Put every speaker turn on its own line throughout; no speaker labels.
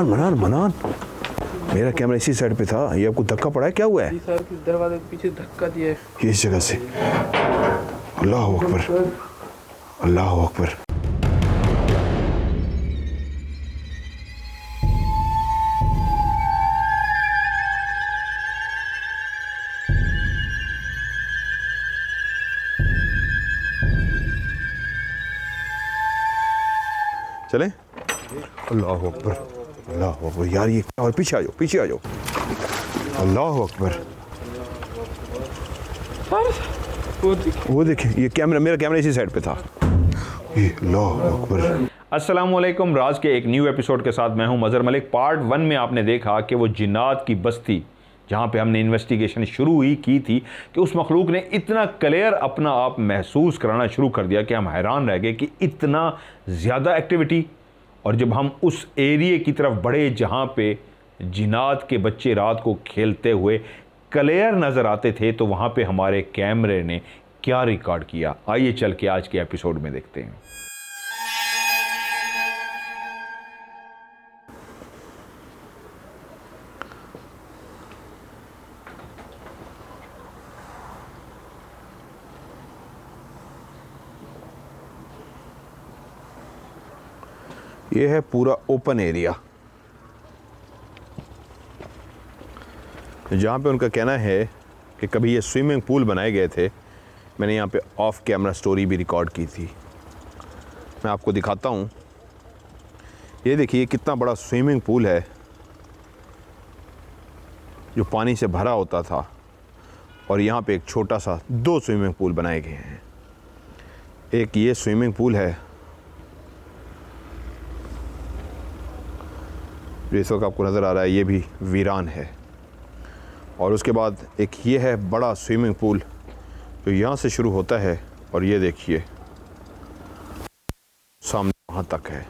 मनान मनान मनान, मेरा कैमरा इसी साइड पे था, ये आपको धक्का पड़ा है, क्या हुआ है?
सर के दरवाजे के पीछे धक्का दिया है।
ये इस जगह से। अल्लाह अकबर, अल्लाह अकबर। चलें? अल्लाह अकबर, अल्लाह अकबर। यार ये क्या, और पीछे आ जाओ, पीछे आ जाओ। अल्लाह अकबर। वो देखिए, ये कैमरा, मेरा कैमरा इसी साइड पे था। ये अल्लाह अकबर।
अस्सलामुअलैकुम। राज के एक न्यू एपिसोड के साथ मैं हूं मज़हर मलिक। पार्ट 1 में आपने देखा कि वो जिन्नात की बस्ती जहां पे हमने इन्वेस्टिगेशन शुरू ही की थी कि उस मखलूक ने इतना क्लियर अपना आप महसूस कराना शुरू कर दिया कि हम हैरान रह गए कि इतना ज़्यादा एक्टिविटी। और जब हम उस एरिए की तरफ बढ़े जहां पे जिन्नात के बच्चे रात को खेलते हुए क्लियर नज़र आते थे, तो वहां पे हमारे कैमरे ने क्या रिकॉर्ड किया, आइए चल के आज के एपिसोड में देखते हैं।
ये है पूरा ओपन एरिया, जहाँ पे उनका कहना है कि कभी ये स्विमिंग पूल बनाए गए थे। मैंने यहाँ पे ऑफ कैमरा स्टोरी भी रिकॉर्ड की थी, मैं आपको दिखाता हूँ। ये देखिए कितना बड़ा स्विमिंग पूल है जो पानी से भरा होता था, और यहाँ पे एक छोटा सा 2 स्विमिंग पूल बनाए गए हैं। एक ये स्विमिंग पूल है जो इस वक्त आपको नज़र आ रहा है, ये भी वीरान है। और उसके बाद एक ये है बड़ा स्विमिंग पूल जो यहाँ से शुरू होता है, और ये देखिए सामने वहाँ तक है।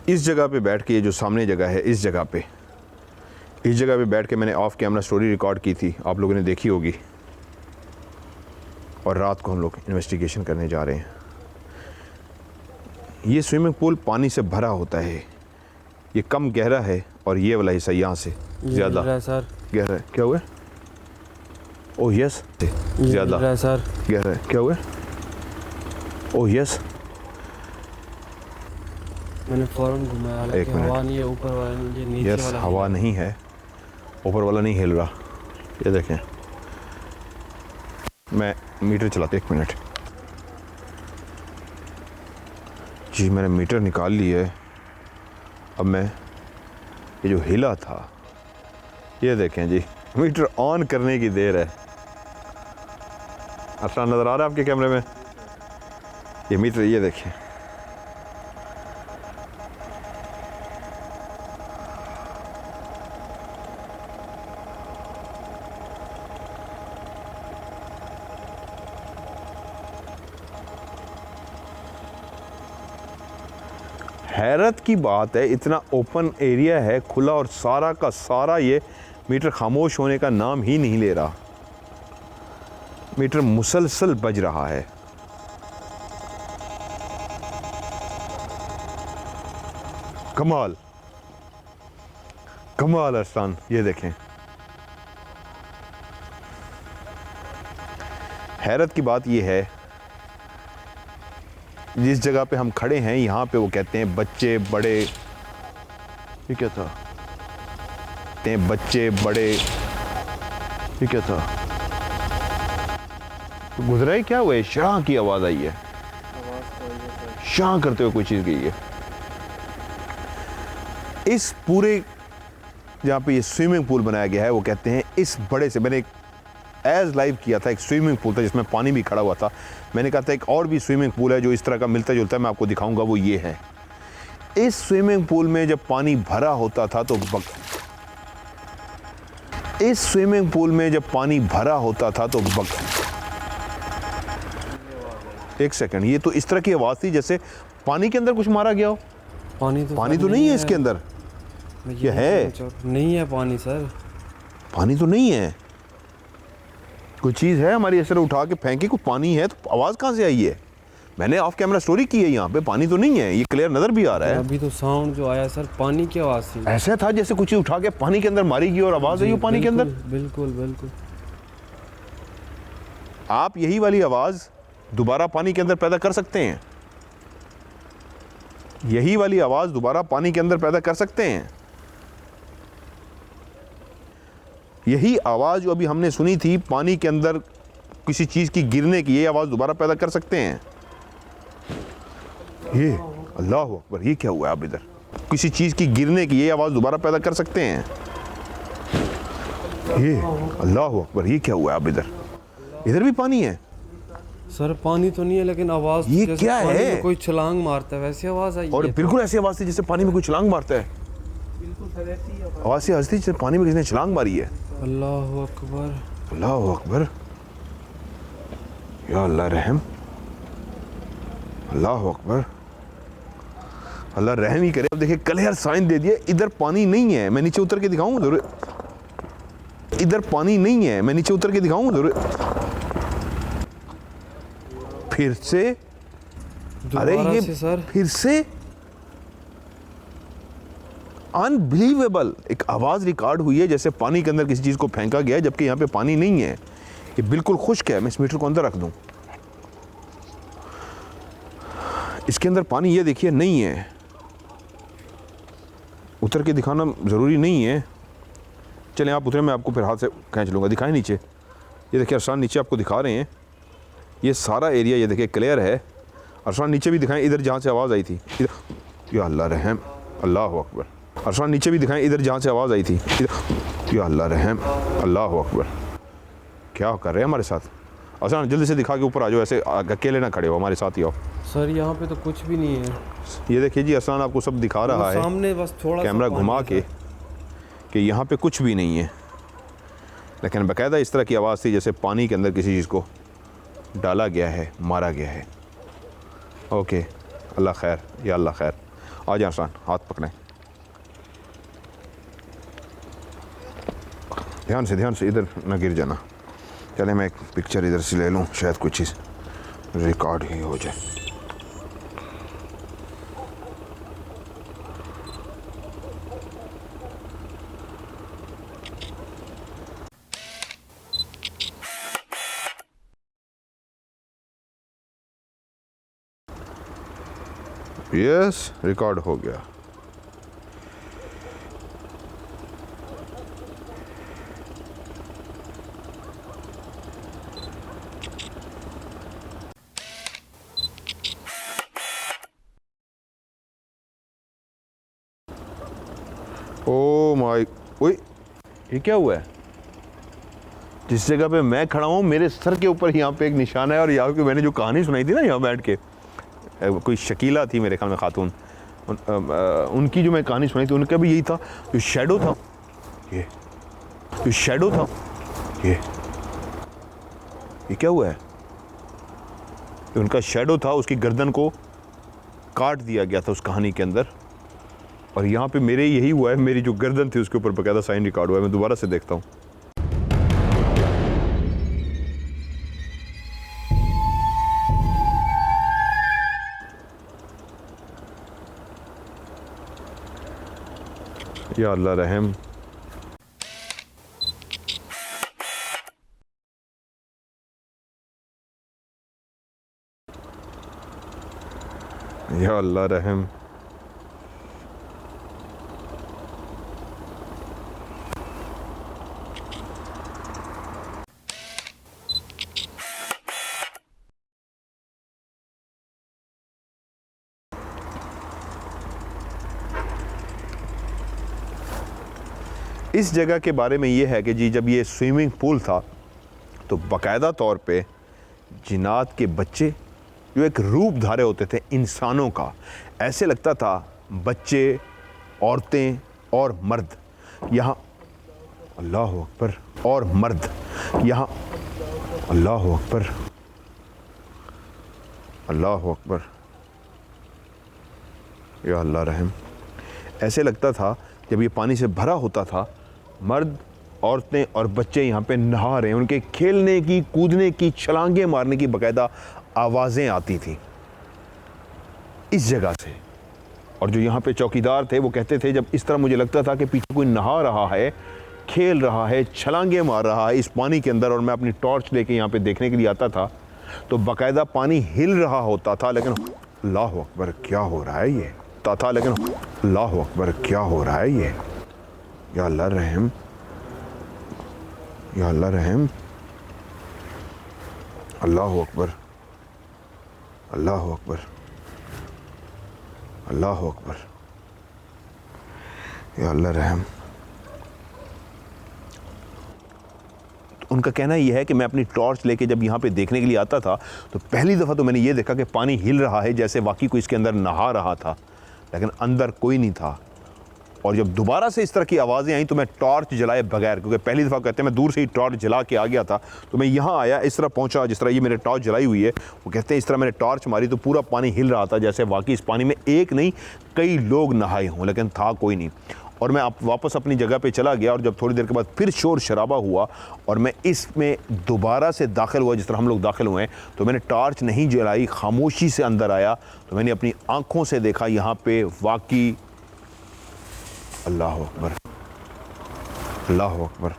इस जगह पे बैठ के, ये जो सामने जगह है, इस जगह पे बैठ के मैंने ऑफ कैमरा स्टोरी रिकॉर्ड की थी, आप लोगों ने देखी होगी। और रात को हम लोग इन्वेस्टिगेशन करने जा रहे हैं। ये स्विमिंग पूल पानी से भरा होता है, ये कम गहरा है, और ये वाला हिस्सा यहाँ से ज़्यादा गहरा है। क्या हुआ? ओह यस, ज़्यादा गहरा है। क्या हुआ? ओह यस,
मैंने फौरन घुमाया,
एक मिनट।
हवा नहीं है, ऊपर वाला ये नीचे
यस,
वाला
हवा नहीं है, ऊपर वाला नहीं हिल रहा। ये देखें, मैं मीटर चलाता, 1 मिनट जी। मैंने मीटर निकाल लिया है। अब मैं ये जो हिला था, ये देखें जी, मीटर ऑन करने की देर है। अच्छा नज़र आ रहा है आपके कैमरे में ये मीटर? ये देखें, हैरत की बात है, इतना ओपन एरिया है, खुला, और सारा का सारा ये मीटर खामोश होने का नाम ही नहीं ले रहा। मीटर मुसलसल बज रहा है। कमाल, कमाल अरसान। ये देखें, हैरत की बात ये है, जिस जगह पे हम खड़े हैं यहाँ पे वो कहते हैं बच्चे बड़े, ये क्या था? कहते हैं बच्चे बड़े, ये क्या था? तो गुजरा है, क्या हुआ है? शाह की आवाज़ आई है, शाह करते हुए कोई चीज़ गई है। इस पूरे जहाँ पे ये स्विमिंग पूल बनाया गया है, वो कहते हैं इस बड़े से, मैंने एज लाइव किया था, एक स्विमिंग पूल था जिसमें पानी भी खड़ा हुआ था। मैंने कहा था एक और भी स्विमिंग पूल है जो इस तरह का मिलता जुलता है, मैं आपको दिखाऊंगा, वो ये है। इस स्विमिंग पूल में जब पानी भरा होता था तो इस स्विमिंग पूल में जब पानी भरा होता था तो एक सेकंड, ये तो इस तरह की आवाज़ थी जैसे पानी के अंदर कुछ मारा गया हो। पानी तो नहीं है इसके अंदर, ये है
नहीं है पानी सर,
पानी तो नहीं है, कोई चीज़ है हमारी, ऐसे उठा के फेंकी, कोई पानी है, तो आवाज़ कहाँ से आई है? मैंने ऑफ कैमरा स्टोरी की है, यहाँ पे पानी तो नहीं है, ये क्लियर नजर भी आ रहा है।
अभी तो साउंड जो आया सर, पानी की आवाज़ थी।
ऐसा था जैसे कुछ उठा के पानी के अंदर मारी गई और आवाज आई हो पानी के अंदर।
बिल्कुल बिल्कुल।
आप यही वाली आवाज दोबारा पानी के अंदर पैदा कर सकते हैं, यही वाली आवाज दोबारा पानी के अंदर पैदा कर सकते हैं। यही आवाज जो अभी हमने सुनी थी पानी के अंदर किसी चीज की गिरने की, ये आवाज दोबारा पैदा कर सकते हैं। ये अल्लाह अकबर, ये क्या हुआ अब इधर? किसी चीज की गिरने की ये आवाज दोबारा पैदा कर सकते हैं। ये अल्लाह अकबर, ये क्या हुआ अब इधर? इधर भी पानी है
सर। पानी तो नहीं है लेकिन आवाज़
ये
जैसे
क्या
पानी
है?
में कोई छलांग मारता है वैसी आवाज़ आई
और
है।
बिल्कुल ऐसी आवाज थी जैसे पानी में कोई छलांग मारता है। आवाज से हंसती जैसे पानी में किसी ने छलांग मारी है।
अल्लाह अकबर,
अल्लाह अकबर, या अल्लाह रहम, अल्लाह अकबर, अल्लाह रहम ही करे। अब देखिए क्लियर साइन दे दिए, इधर पानी नहीं है, मैं नीचे उतर के दिखाऊं जरूर। इधर पानी नहीं है, मैं नीचे उतर के दिखाऊं जरूर। फिर से, अरे
दोबारा
ये
से सर।
फिर से अनबिलीवेबल एक आवाज रिकॉर्ड हुई है जैसे पानी के अंदर किसी चीज को फेंका गया है, जबकि यहाँ पे पानी नहीं है, ये बिल्कुल खुश्क है। मैं इस मीटर को अंदर रख दूं, इसके अंदर पानी ये देखिए नहीं है, उतर के दिखाना जरूरी नहीं है। चलें आप उतरे, मैं आपको फिर हाथ से खींच लूँगा। दिखाएं नीचे, ये देखिए अरसान नीचे आपको दिखा रहे हैं, ये सारा एरिया ये देखिए क्लियर है। अरसान नीचे भी दिखाएं, इधर जहाँ से आवाज़ आई थी, इधर, या अल्लाह रहम, अल्लाह अकबर। अरसान नीचे भी दिखाएं, इधर जहाँ से आवाज़ आई थी, इधर, या अल्लाह रहम, अल्लाह अकबर। क्या कर रहे हैं हमारे साथ? अरसान जल्दी से दिखा के ऊपर आ जाओ, ऐसे अकेले ना खड़े हो, हमारे साथ ही आओ।
सर यहाँ पे तो कुछ भी नहीं है।
ये देखिए जी, अरसान आपको सब दिखा रहा है
सामने बस थोड़ा सा
कैमरा
पानी
घुमा
है
के कि यहाँ पे कुछ भी नहीं है, लेकिन बाकायदा इस तरह की आवाज़ थी जैसे पानी के अंदर किसी चीज़ को डाला गया है, मारा गया है। ओके, अल्लाह खैर, या अल्लाह खैर। आ जाए अरसान, हाथ पकड़ें, ध्यान से इधर ना गिर जाना। चले मैं एक पिक्चर इधर से ले लूँ, शायद कुछ चीज़ रिकॉर्ड ही हो जाए। यस, रिकॉर्ड हो गया। ओ माय, ओए ये क्या हुआ है? जिस जगह पे मैं खड़ा हूँ मेरे सर के ऊपर यहाँ पे एक निशान है, और यहाँ पे मैंने जो कहानी सुनाई थी ना यहाँ बैठ के, कोई शकीला थी मेरे ख्याल में खातून, उनकी जो मैं कहानी सुनाई थी उनका भी यही था, जो शैडो था, ये जो शैडो था, ये क्या हुआ है? उनका शैडो था, उसकी गर्दन को काट दिया गया था उस कहानी के अंदर, और यहाँ पे मेरे यही हुआ है, मेरी जो गर्दन थी उसके ऊपर बकायदा साइन रिकॉर्ड हुआ है। मैं दोबारा से देखता हूँ। या अल्लाह रहम, या अल्लाह रहम। इस जगह के बारे में ये है कि जी जब ये स्विमिंग पूल था तो बाकायदा तौर पे जिन्नात के बच्चे जो एक रूप धारे होते थे इंसानों का, ऐसे लगता था बच्चे, औरतें और मर्द यहाँ, अल्लाह अकबर, और मर्द यहाँ, अल्लाह अकबर, अल्लाह अकबर, या अल्लाह रहम। ऐसे लगता था जब ये पानी से भरा होता था, मर्द, औरतें और बच्चे यहाँ पे नहा रहे हैं, उनके खेलने की, कूदने की, छलांगे मारने की बाकायदा आवाज़ें आती थी। इस जगह से। और जो यहाँ पे चौकीदार थे वो कहते थे जब इस तरह मुझे लगता था कि पीछे कोई नहा रहा है, खेल रहा है, छलांगे मार रहा है इस पानी के अंदर, और मैं अपनी टॉर्च लेके यहाँ पे देखने के लिए आता था तो बाकायदा पानी हिल रहा होता था। लेकिन अल्लाह अकबर क्या हो रहा है ये था, लेकिन अल्लाह अकबर क्या हो रहा है ये। या अल्लाह रहम, या अल्लाह रहम, अल्लाह अकबर, अल्लाह अकबर, अल्लाह अकबर, या अल्लाह रहम। उनका कहना यह है कि मैं अपनी टॉर्च लेके जब यहाँ पे देखने के लिए आता था तो पहली दफ़ा तो मैंने ये देखा कि पानी हिल रहा है जैसे वाकई कोई इसके अंदर नहा रहा था, लेकिन अंदर कोई नहीं था। और जब दोबारा से इस तरह की आवाज़ें आई तो मैं टॉर्च जलाए बगैर, क्योंकि पहली दफ़ा कहते हैं मैं दूर से ही टॉर्च जला के आ गया था, तो मैं यहाँ आया, इस तरह पहुँचा जिस तरह ये मेरे टॉर्च जलाई हुई है, वो कहते हैं इस तरह मैंने टॉर्च मारी तो पूरा पानी हिल रहा था जैसे वाकई इस पानी में एक नहीं कई लोग नहाए हों, लेकिन था कोई नहीं। और मैं वापस अपनी जगह पे चला गया और जब थोड़ी देर के बाद फिर शोर शराबा हुआ और मैं इसमें दोबारा से दाखिल हुआ जिस तरह हम लोग दाखिल हुए, तो मैंने टॉर्च नहीं जलाई, खामोशी से अंदर आया तो मैंने अपनी आंखों से देखा यहाँ पे वाकई अल्लाह अकबर, अल्लाह अकबर,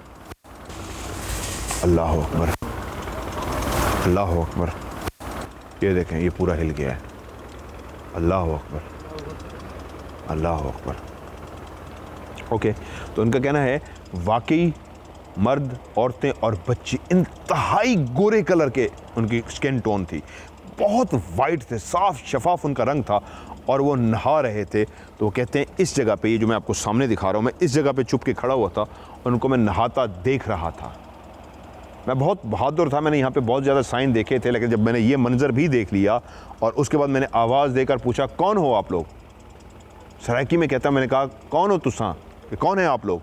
अल्लाह अकबर, अल्लाह अकबर। ये देखें ये पूरा हिल गया है। अल्लाह अकबर, अल्लाह अकबर। ओके, तो उनका कहना है वाकई मर्द, औरतें और बच्चे इंतहाई गोरे कलर के उनकी स्किन टोन थी, बहुत वाइट थे, साफ शफाफ उनका रंग था और वो नहा रहे थे। तो वो कहते हैं इस जगह पे, ये जो मैं आपको सामने दिखा रहा हूँ, मैं इस जगह पे चुप के खड़ा हुआ था और उनको मैं नहाता देख रहा था। मैं बहुत बहादुर था, मैंने यहाँ पे बहुत ज़्यादा साइन देखे थे, लेकिन जब मैंने ये मंजर भी देख लिया और उसके बाद मैंने आवाज़ देकर पूछा कौन हो आप लोग, सराइकी में कहता, मैंने कहा कौन हो तुसा, कौन है आप लोग,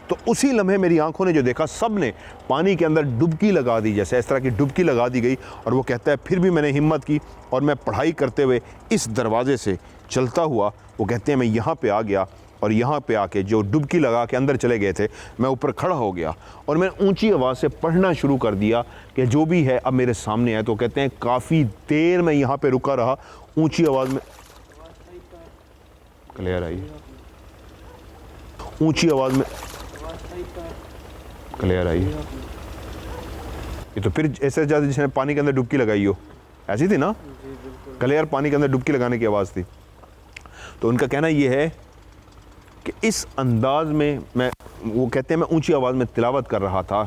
तो उसी लम्हे मेरी आंखों ने जो देखा, सब ने पानी के अंदर डुबकी लगा दी, जैसे इस तरह की डुबकी लगा दी गई। और वो कहता है फिर भी मैंने हिम्मत की और मैं पढ़ाई करते हुए इस दरवाज़े से चलता हुआ, वो कहते हैं मैं यहाँ पे आ गया और यहाँ पे आके जो डुबकी लगा के अंदर चले गए थे, मैं ऊपर खड़ा हो गया और मैंने ऊंची आवाज़ से पढ़ना शुरू कर दिया कि जो भी है अब मेरे सामने है। तो कहते हैं काफ़ी देर मैं यहाँ पे रुका रहा, ऊंची आवाज़ में, क्लियर आई, ऊंची आवाज़ में, क्लियर आई। ये तो फिर ऐसे ज़्यादा जिसने पानी के अंदर डुबकी लगाई हो, ऐसी थी ना, क्लियर पानी के अंदर डुबकी लगाने की आवाज़ थी। तो उनका कहना ये है कि इस अंदाज में मैं, वो कहते हैं मैं ऊंची आवाज़ में तिलावत कर रहा था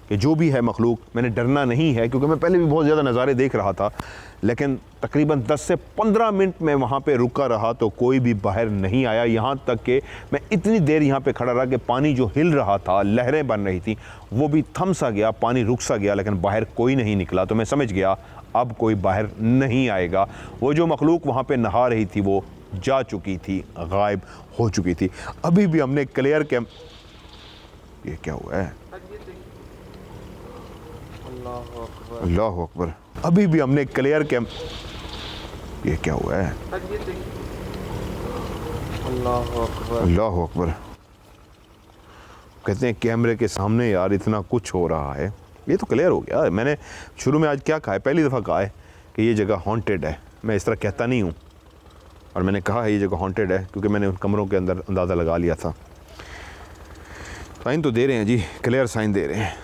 कि जो भी है मखलूक, मैंने डरना नहीं है, क्योंकि मैं पहले भी बहुत ज़्यादा नज़ारे देख रहा था, लेकिन तकरीबन 10 से 15 मिनट में वहाँ पे रुका रहा तो कोई भी बाहर नहीं आया। यहाँ तक कि मैं इतनी देर यहाँ पे खड़ा रहा कि पानी जो हिल रहा था, लहरें बन रही थी, वो भी थम सा गया, पानी रुक सा गया, लेकिन बाहर कोई नहीं निकला। तो मैं समझ गया अब कोई बाहर नहीं आएगा। वो जो मखलूक वहाँ पे नहा रही थी वो जा चुकी थी, गायब हो चुकी थी। अभी भी हमने क्लियर कैम, ये क्या हुआ है, अल्लाह अकबर, अभी भी हमने क्लियर कैम, ये क्या हुआ है, अल्लाह अकबर। कहते हैं कैमरे के सामने यार इतना कुछ हो रहा है, ये तो क्लियर हो गया। मैंने शुरू में आज क्या कहा है, पहली दफ़ा कहा है कि ये जगह हॉन्टेड है। मैं इस तरह कहता नहीं हूँ, और मैंने कहा है ये जगह हॉन्टेड है क्योंकि मैंने उन कमरों के अंदर अंदाज़ा लगा लिया था। साइन तो दे रहे हैं जी, क्लियर साइन दे रहे हैं,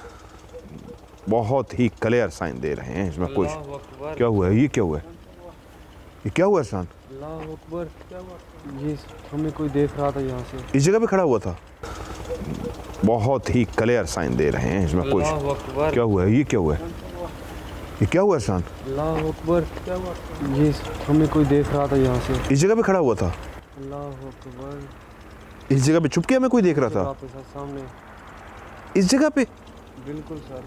बहुत ही क्लियर साइन दे रहे हैं, इसमें कुछ क्या हुआ है, ये क्या हुआ है, ये क्या हुआ है,
अल्लाह अकबर, क्या हुआ, ये हमें कोई देख रहा था यहाँ से,
इस जगह पे खड़ा हुआ था। बहुत ही क्लियर साइन दे रहे हैं, इसमें कुछ क्या हुआ है, ये क्या हुआ है, ये क्या हुआ है,
अल्लाह अकबर, क्या हुआ, ये हमें कोई देख रहा था यहाँ से,
इस जगह पे खड़ा हुआ था,
अल्लाह अकबर,
इस जगह पे चुपके हमें कोई देख रहा था,
सामने
इस जगह पे,
बिल्कुल सर,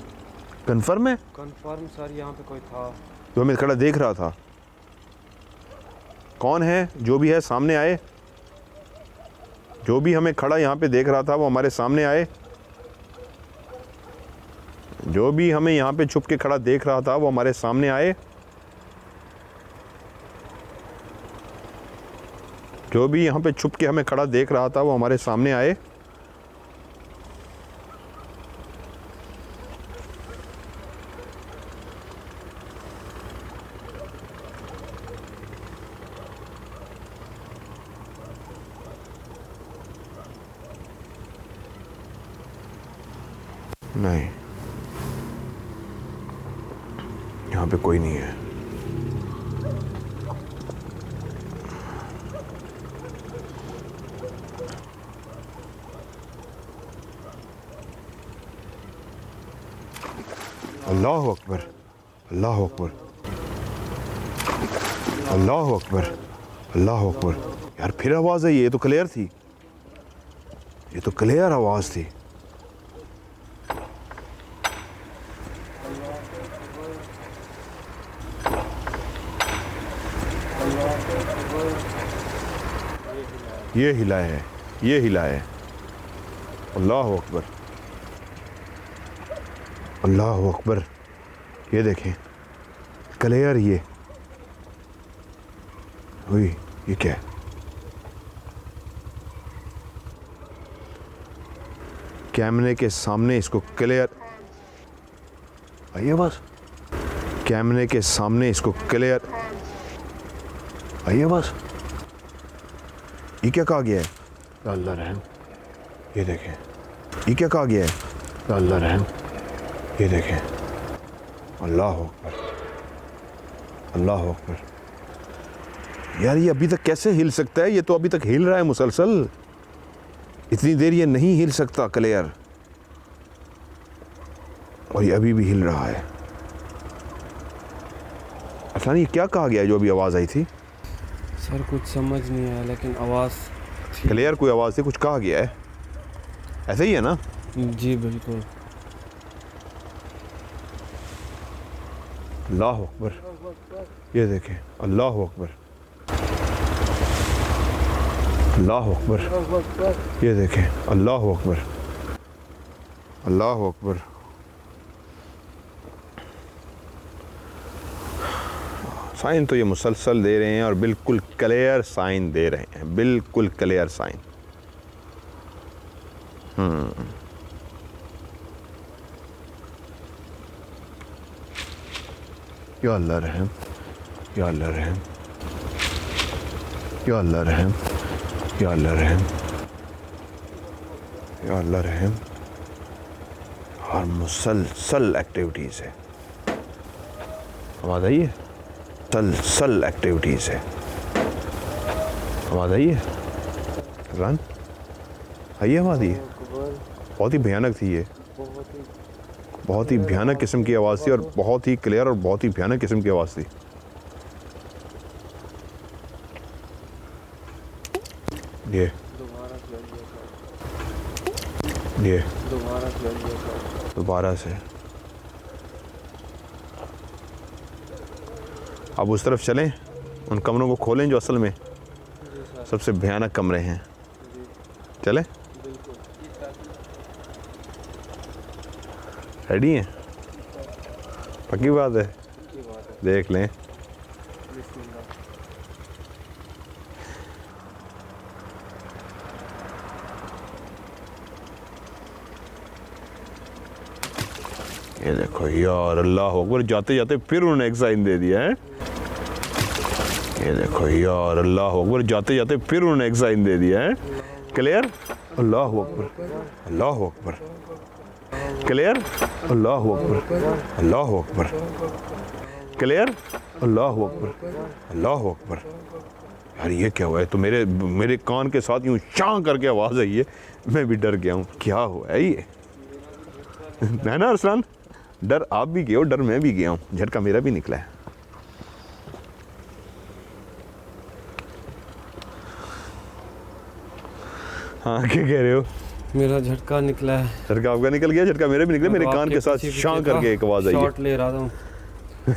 कंफर्म है,
कंफर्म सर, यहाँ पे कोई था
जो हमें खड़ा देख रहा था। कौन है, जो भी है सामने आए, जो भी हमें खड़ा यहाँ पे देख रहा था वो हमारे सामने आए, जो भी हमें यहाँ पे छुप के खड़ा देख रहा था वो हमारे सामने आए, जो भी यहाँ पे छुप के हमें खड़ा देख रहा था वो हमारे सामने आए। नहीं, यहाँ पे कोई नहीं है। अल्लाह अकबर, अल्लाह अकबर, अल्लाह अकबर, अल्लाह अकबर। यार फिर आवाज़ आई, ये तो क्लियर थी, ये तो क्लियर आवाज़ थी। ये हिला है, ये हिला है। अल्लाह अकबर, अल्लाह अकबर। ये देखें क्लियर, ये हुई। ये क्या है? कैमरे के सामने इसको क्लियर, आइए बस, कैमरे के सामने इसको क्लियर, आइए बस। ये क्या कहा गया है? अल्लाह रहम। ये देखें, ये क्या कहा गया है? अल्लाह रहम। ये देखें, अल्लाह अकबर, अल्लाह अकबर। यार ये अभी तक कैसे हिल सकता है? ये तो अभी तक हिल रहा है मुसलसल, इतनी देर ये नहीं हिल सकता क्लियर, और ये अभी भी हिल रहा है। अच्छा, ये क्या कहा गया है जो अभी आवाज़ आई थी?
सर कुछ समझ नहीं आया, लेकिन आवाज़
क्लियर कोई आवाज़ थी, कुछ कहा गया है, ऐसा ही है ना?
जी बिल्कुल।
अल्लाह अकबर। ये देखें, अल्लाह अकबर, अल्लाह अकबर। ये देखें, अल्लाह अकबर, अल्लाह अकबर। साइन तो ये मुसलसल दे रहे हैं और बिल्कुल क्लियर साइन दे रहे हैं, बिल्कुल क्लियर साइन। या अल्लाह रहम, या अल्लाह रहम, या अल्लाह रहम, या अल्लाह रहम, या अल्लाह रहम। और मुसलसल एक्टिविटीज़ है, आवाज़ आई है? मुसलसल एक्टिविटीज़ है, आवाज़ आई है? रन आई है, आवाज़ आई है? बहुत ही भयानक थी ये, बहुत ही भयानक किस्म की आवाज़ थी, और बहुत ही क्लियर और बहुत ही भयानक किस्म की आवाज़ थी। ये दोबारा से अब उस तरफ चलें, उन कमरों को खोलें जो असल में सबसे भयानक कमरे हैं। चलें, रेडी हैं? पक्की बात है? देख लें। ये देखो यार, अल्लाह अकबर। जाते जाते फिर उन्होंने एक साइन दे दिया है। ये देखो यार, अल्लाह अकबर। जाते जाते फिर उन्होंने एक साइन दे दिया है। क्लियर? अल्लाह अकबर, अल्लाह अकबर। क्लियर? अल्लाह अकबर, अल्लाह अकबर। क्लियर? अल्लाह अकबर, अल्लाह अकबर। यार ये क्या हुआ है? तो मेरे कान के साथ यूँ शां करके आवाज़ आई है, मैं भी डर गया हूँ। क्या हुआ है ये? है ना अरसलान? डर आप भी गए हो, डर मैं भी गया हूँ, झटका मेरा भी निकला है। हाँ, क्या कह रहे हो?
मेरा झटका निकला है।
झटका आपका निकल गया? झटका मेरा भी निकला। मेरे कान के साथ शां करके एक आवाज़ आई है।
शॉट ले रहा था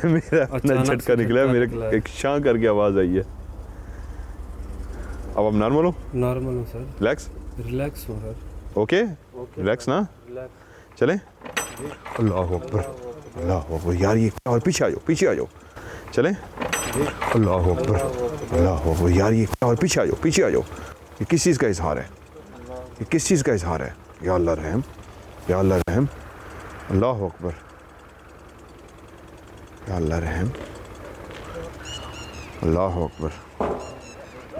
मेरा अपना झटका निकला है, मेरे एक शां करके आवाज़ आई है। अब आप नॉर्मल हो?
नॉर्मल हूँ सर।
रिलैक्स?
रिलैक्स हो सर।
ओके, रिलैक्स ना? चलें? अल्लाह अकबर, अल्लाह अकबर। यार ये क्या? और पीछे आ जाओ, पीछे आ जाओ। चलें? अल्लाह अकबर, अल्लाह अकबर। यार ये क्या? और पीछे आ जाओ, पीछे आ जाओ। ये किस चीज़ का इजहार है? ये किस चीज़ का इजहार है? या अल्लाह रहम, या अल्लाह रहम। अल्लाह अकबर, या अल्लाह रहम। अल्लाह अकबर,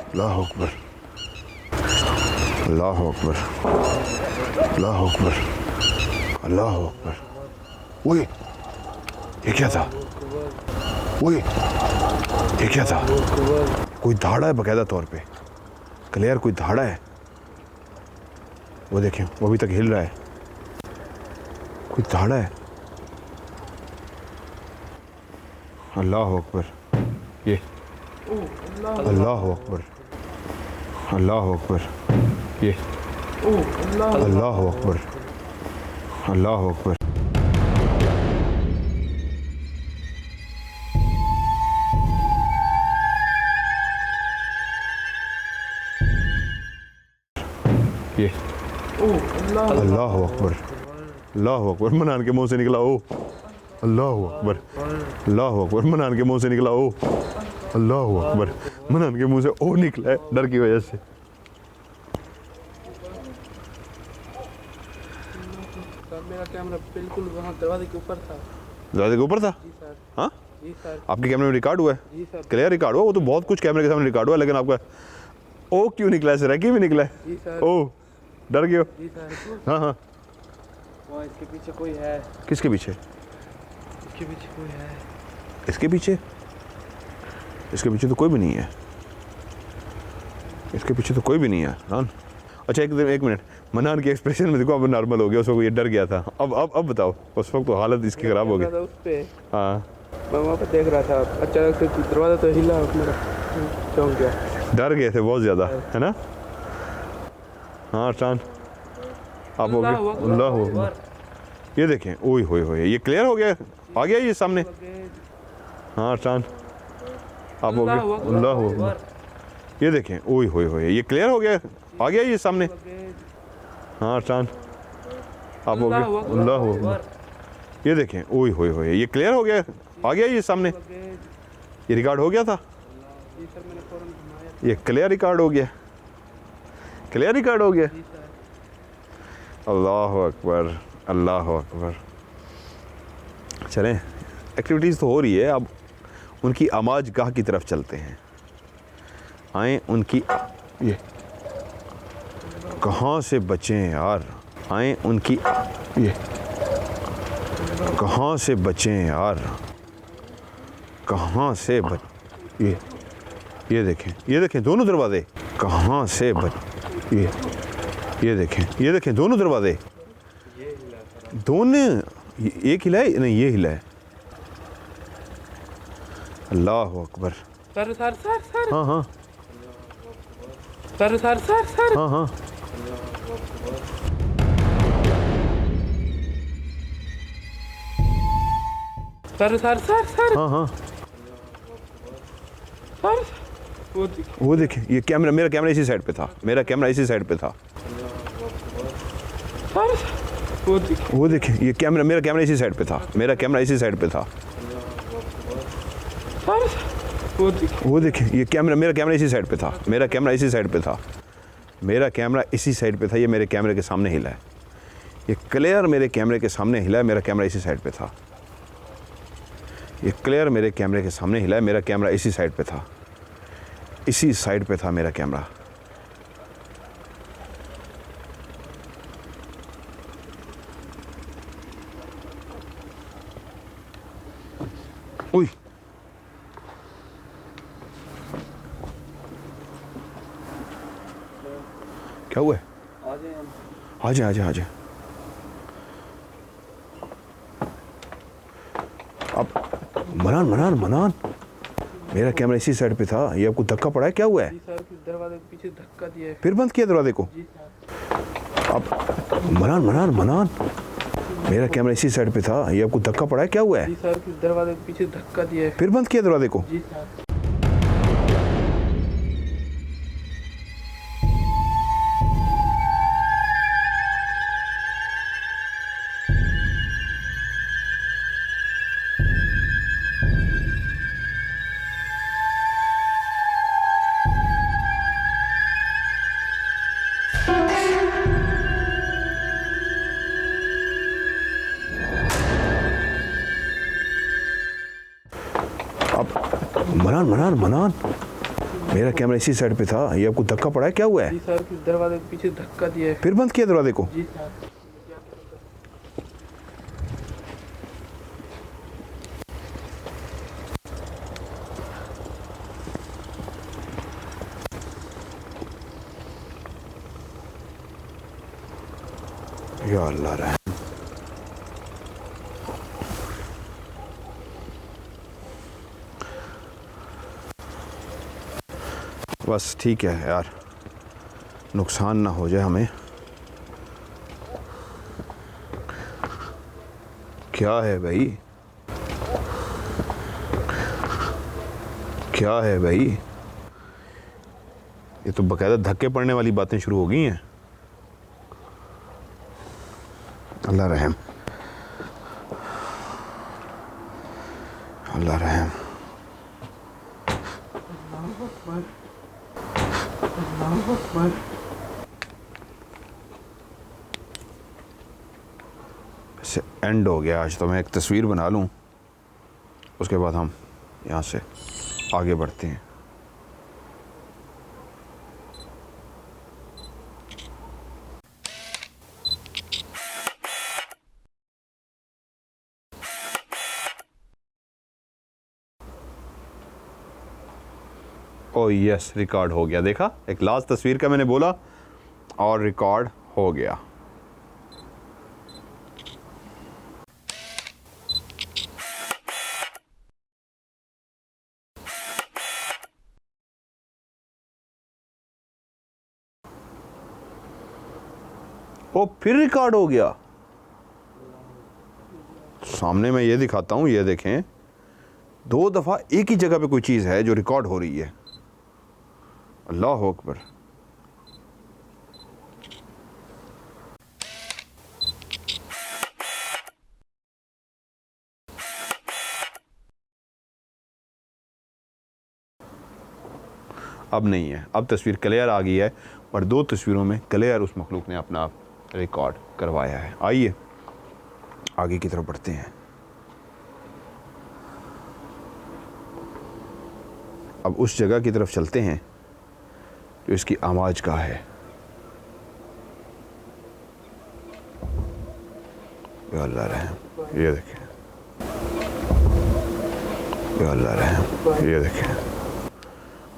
अल्लाह अकबर, अल्लाह अकबर, अल्लाह अकबर। अल्लाह अकबर। ओए ये क्या था? ओए ये क्या था? कोई धाड़ा है बकायदा तौर पे, क्लियर कोई धाड़ा है। वो देखें वो अभी तक हिल रहा है, कोई धाड़ा है। अल्लाह अकबर। ये अल्लाह अकबर, अल्लाह अकबर। ये अल्लाह अकबर, अल्लाह अकबर। ये अल्लाह अकबर, अल्लाह अकबर। मनान के मुंह से निकला ओ अल्लाह अकबर, अल्लाह अकबर। मनान के मुंह से निकला ओ अल्लाह अकबर। मनान के मुंह से ओ निकला है डर की वजह से।
मेरा कैमरा बिल्कुल वहाँ दरवाजे के ऊपर था।
दरवाजे के ऊपर था?
जी सर।
हाँ
जी सर।
आपके कैमरे में रिकॉर्ड हुआ है?
जी सर।
क्लियर रिकॉर्ड हुआ? वो तो बहुत कुछ कैमरे के सामने रिकॉर्ड हुआ, लेकिन आपका ओ क्यों निकला है? सिरकी भी निकला है?
जी सर।
ओ डर गए हो?
जी सर।
हाँ हाँ।
वहाँ इसके पीछे कोई है।
किसके पीछे?
इसके पीछे कोई है।
इसके पीछे? इसके पीछे तो कोई भी नहीं है, इसके पीछे तो कोई भी नहीं है हाँ। अच्छा एक मिनट, मनान के एक्सप्रेशन में देखो अब नॉर्मल हो गया, उसको ये डर गया था। अब बताओ, उस वक्त तो हालत इसकी ख़राब हो गई।
उस पे
हाँ
मैं वहाँ पे देख रहा था, अचानक से दरवाजा तो हिला, मेरा चौंक गया।
डर गए थे बहुत ज़्यादा, है ना? हाँ चांद आप हो गए। अल्लाह अकबर। ये देखें ओए होए होए, ये क्लियर हो गया, आ गया ये सामने। हाँ चांद आप हो गए। अल्लाह अकबर। ये देखें ओए होए होए, ये क्लियर हो गया, आ गया ये सामने। हाँ चांद आप हो गए। अल्लाह अकबर। ये देखें ओए होए होए, ये क्लियर हो गया, आ गया ये सामने। ये रिकॉर्ड हो गया था, ये क्लियर रिकॉर्ड हो गया, क्लियर रिकॉर्ड हो गया। अल्लाह अकबर, अल्लाह अकबर। चलें, एक्टिविटीज़ तो हो रही है, अब उनकी आमाज गाह की तरफ चलते हैं। आए उनकी, ये कहाँ से बचें यार, आए उनकी, ये कहाँ से बचें यार, कहाँ से बच, ये देखें दोनों दरवाजे, कहाँ से बच, ये देखें दोनों दरवाजे, दोनों, एक हिला है नहीं, ये हिला है। अल्लाह अकबर।
Sir sir sir sir.
हाँ हाँ
सर सर सर सर।
हाँ हाँ।
Sir sir sir sir.
हाँ हाँ।
सर
वो देखें, ये कैमरा, मेरा कैमरा इसी साइड पे था, मेरा कैमरा इसी साइड पे था।
सर
वो देखें, ये कैमरा, मेरा कैमरा इसी साइड पे था, मेरा कैमरा इसी साइड पे था।
सर
वो देखें, ये कैमरा, मेरा कैमरा इसी साइड पे था, मेरा कैमरा इसी साइड पे था, मेरा कैमरा इसी साइड पे था। ये मेरे कैमरे के सामने हिला है, ये क्लियर मेरे कैमरे के सामने हिला है, मेरा कैमरा इसी साइड पे था। ये क्लियर मेरे कैमरे के सामने हिला है, मेरा कैमरा इसी साइड पे था, इसी साइड पे था मेरा कैमरा। ओए क्या हुआ है? आ जाए आ जाए आ जाए। अब मनान मेरा कैमरा इसी साइड पे था, ये आपको धक्का पड़ा है, क्या हुआ है?
जी सर, दरवाजे के पीछे धक्का दिया है।
फिर बंद किया दरवाजे को?
जी सर।
अब मनान मेरा कैमरा इसी साइड पे था, ये आपको धक्का पड़ा है, क्या हुआ है?
जी सर, दरवाजे के पीछे धक्का दिया है।
फिर बंद किया दरवाजे को?
जी सर।
मनान मेरा कैमरा इसी साइड पे था, ये आपको धक्का पड़ा है, क्या हुआ है?
जी सर, दरवाजे के पीछे धक्का दिया है।
फिर बंद किया दरवाजे को?
जी सर।
या अल्लाह रहम। बस ठीक है यार, नुकसान ना हो जाए हमें। क्या है भाई, क्या है भाई, ये तो बकायदा धक्के पड़ने वाली बातें शुरू हो गई हैं। अल्लाह रहम, अल्लाह रहम। से एंड हो गया आज तो। मैं एक तस्वीर बना लूँ, उसके बाद हम यहाँ से आगे बढ़ते हैं। ओ यस, रिकॉर्ड हो गया। देखा, एक लास्ट तस्वीर का मैंने बोला और रिकॉर्ड हो गया। ओ फिर रिकॉर्ड हो गया। सामने मैं ये दिखाता हूँ, ये देखें, 2 दफ़ा एक ही जगह पे कोई चीज़ है जो रिकॉर्ड हो रही है। अल्लाह अकबर। अब नहीं है, अब तस्वीर क्लियर आ गई है और 2 तस्वीरों में क्लियर उस मखलूक ने अपना रिकॉर्ड करवाया है। आइए आगे की तरफ बढ़ते हैं। अब उस जगह की तरफ चलते हैं जो इसकी आवाज़ का है। या अल्लाह रहम, ये देखें, या अल्लाह रहम, ये देखें,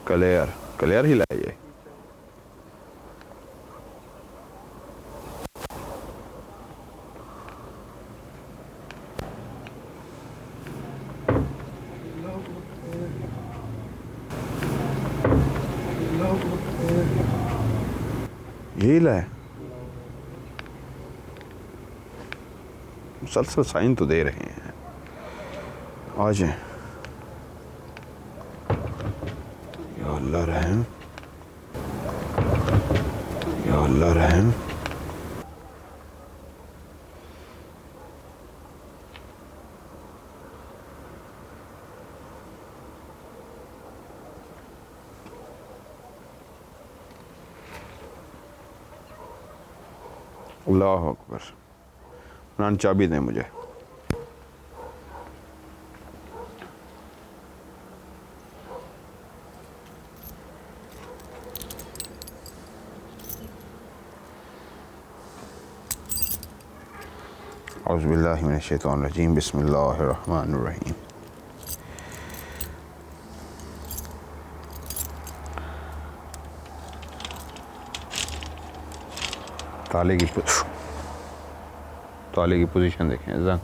क्लियर क्लियर ही लाइए। यही लाए, मुसलसल साइन तो दे रहे हैं। आ जाए। या अल्लाह रहम, या अल्लाह रहम। अल्लाह अकबर। इमरान चाबी दें मुझे। औज़ुबिल्लाहि मिनश्शैतानिर्रजीम, बिस्मिल्लाहिर्रहमानिर्रहीम। ताले की पोजीशन देखें जंग।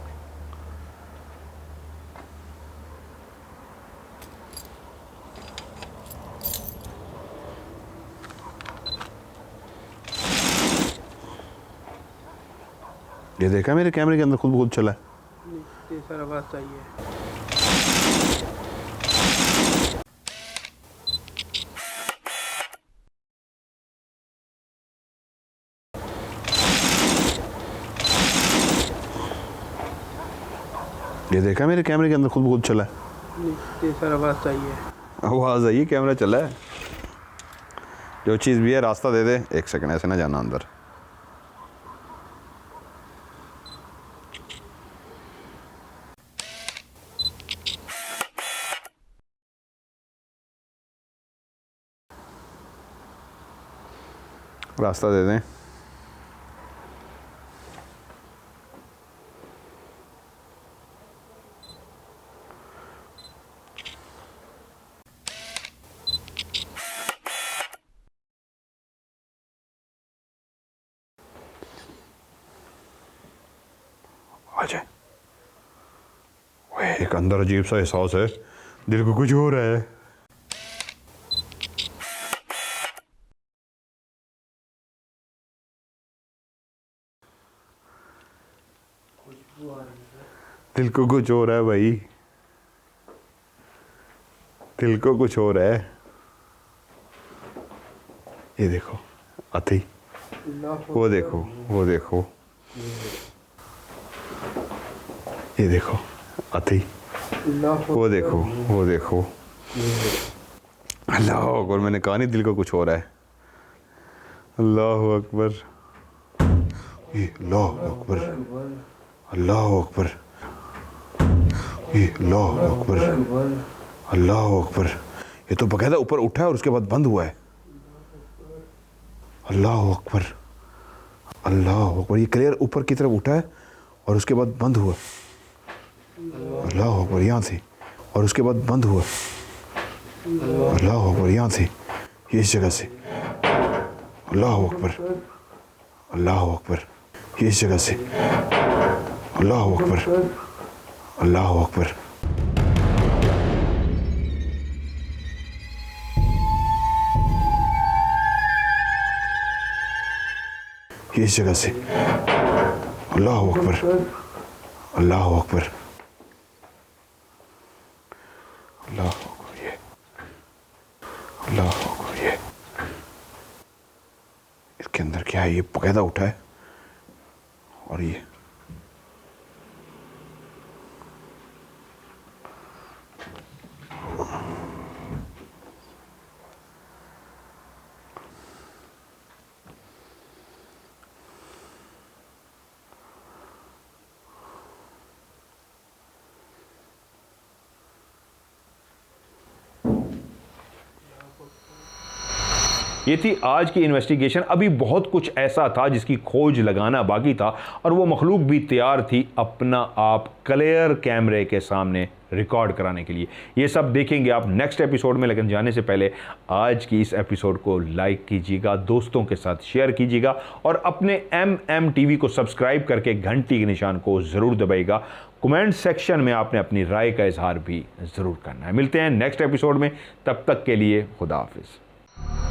ये देखा मेरे कैमरे के अंदर खुद ब खुद चला है।
ये सर आवाज़ चाहिए।
ये देखा मेरे कैमरे के अंदर खुद ब खुद चला है।
ये सर आवाज़ चाहिए।
आवाज़ आई, कैमरा चला है। जो चीज़ भी है रास्ता दे दे, 1 सेकंड ऐसे ना जाना अंदर। रास्ता दे दें। आ जाए। ओए, एक अंदर अजीब सा एहसास है, दिल को कुछ हो रहा है। दिल को कुछ हो रहा है भाई, दिल को कुछ हो रहा है। ये देखो आते ही, वो देखो, वो देखो, ये देखो आते ही, वो देखो, वो देखो। अल्लाह अकबर, मैंने कहा नहीं दिल को कुछ हो रहा है। अल्लाह अकबर, ये अल्लाह अकबर, अल्लाह अकबर, ये अल्लाह अकबर, अल्लाह अकबर। ये तो बकायदा ऊपर उठा है और उसके बाद बंद हुआ है। अल्लाह अकबर, अल्लाह अकबर। ये क्लियर ऊपर की तरफ उठा है और उसके बाद बंद हुआ। अल्लाह अकबर, यहाँ से, और उसके बाद बंद हुआ। अल्लाह अकबर, यहाँ से, ये इस जगह से। अल्लाह अकबर, अल्लाह अकबर, ये इस जगह से। अल्लाह अकबर, अल्लाह अकबर। ये इस जगह से। अल्लाह अकबर, अल्लाह अकबर, अल्लाह अकबर। ये अल्लाह अकबर, ये इसके अंदर क्या है? ये बकायदा उठा है और ये
ये थी आज की इन्वेस्टिगेशन। अभी बहुत कुछ ऐसा था जिसकी खोज लगाना बाकी था और वो मखलूक भी तैयार थी अपना आप क्लियर कैमरे के सामने रिकॉर्ड कराने के लिए। ये सब देखेंगे आप नेक्स्ट एपिसोड में, लेकिन जाने से पहले आज की इस एपिसोड को लाइक कीजिएगा, दोस्तों के साथ शेयर कीजिएगा और अपने MM TV को सब्सक्राइब करके घंटी के निशान को ज़रूर दबाइएगा। कमेंट सेक्शन में आपने अपनी राय का इजहार भी ज़रूर करना है। मिलते हैं नेक्स्ट एपिसोड में, तब तक के लिए खुदा हाफिज़।